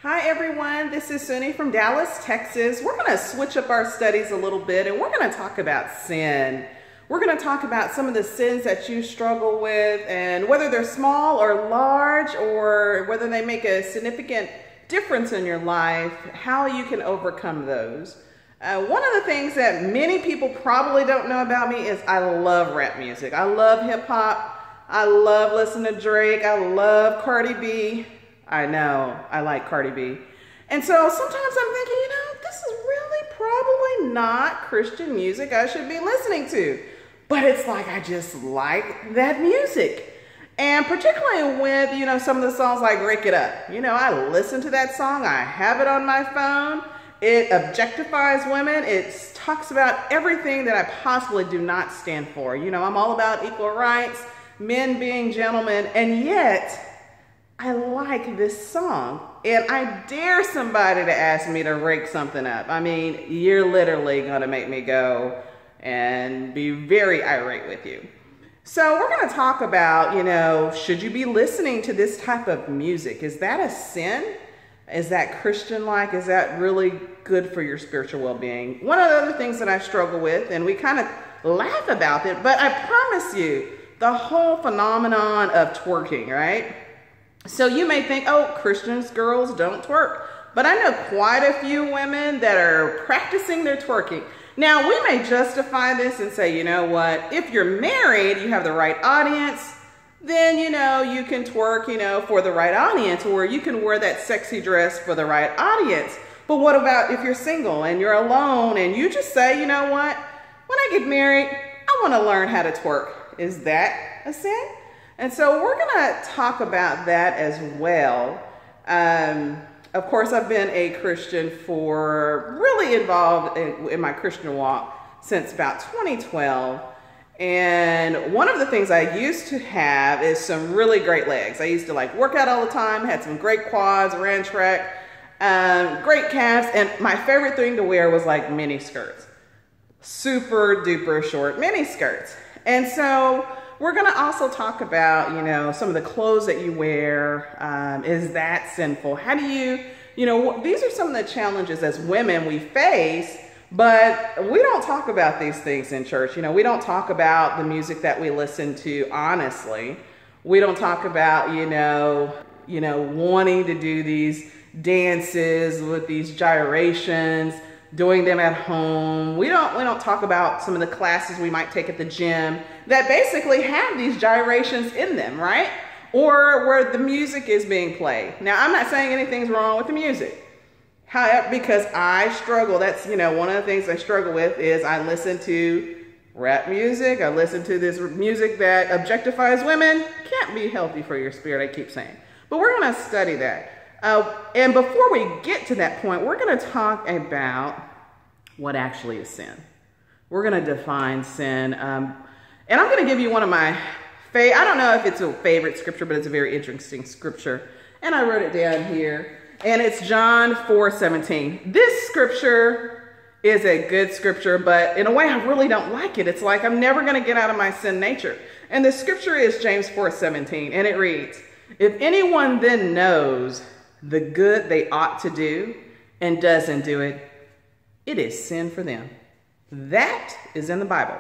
Hi everyone, this is Suni from Dallas, Texas. We're going to switch up our studies a little bit and we're going to talk about sin. We're going to talk about some of the sins that you struggle with and whether they're small or large or whether they make a significant difference in your life, how you can overcome those. One of the things that many people probably don't know about me is I love rap music. I love hip hop. I love listening to Drake. I love Cardi B. I know, I like Cardi B. And so sometimes I'm thinking, this is really probably not Christian music I should be listening to. But it's like, I just like that music. And particularly with, some of the songs like Break It Up. I listen to that song, I have it on my phone. It objectifies women. It talks about everything that I possibly do not stand for. I'm all about equal rights, men being gentlemen, and yet I like this song, and I dare somebody to ask me to rake something up. I mean, you're literally going to make me go and be very irate with you. So we're going to talk about, should you be listening to this type of music? Is that a sin? Is that Christian-like? Is that really good for your spiritual well-being? One of the other things that I struggle with, and we kind of laugh about it, but I promise you, the whole phenomenon of twerking, right? So you may think, oh, Christians, girls don't twerk. But I know quite a few women that are practicing their twerking. Now, we may justify this and say, you know what, if you're married, you have the right audience, then, you can twerk, for the right audience, or you can wear that sexy dress for the right audience. But what about if you're single and you're alone and you just say, you know what, when I get married, I want to learn how to twerk. Is that a sin? And so we're going to talk about that as well. Of course, I've been a Christian really involved in my Christian walk since about 2012. And one of the things I used to have is some really great legs. I used to work out all the time, had some great quads, ran track, great calves. And my favorite thing to wear was mini skirts, super duper short mini skirts. And so we're going to also talk about, some of the clothes that you wear. Is that sinful? How do you, these are some of the challenges as women we face, but we don't talk about these things in church. We don't talk about the music that we listen to, honestly. We don't talk about, wanting to do these dances with these gyrations, doing them at home. We don't talk about some of the classes we might take at the gym that basically have these gyrations in them, right? Or where the music is being played. Now, I'm not saying anything's wrong with the music. However, because I struggle, that's, one of the things I struggle with is I listen to rap music. I listen to this music that objectifies women. Can't be healthy for your spirit, I keep saying. But we're going to study that. And before we get to that point, we're going to talk about what actually is sin. We're going to define sin. And I'm going to give you one of my I don't know if it's a favorite scripture, but it's a very interesting scripture. And I wrote it down here. And it's John 4:17. This scripture is a good scripture, but in a way I really don't like it. It's like I'm never going to get out of my sin nature. And the scripture is James 4:17. And it reads, if anyone then knows the good they ought to do and doesn't do it, it is sin for them. That is in the Bible.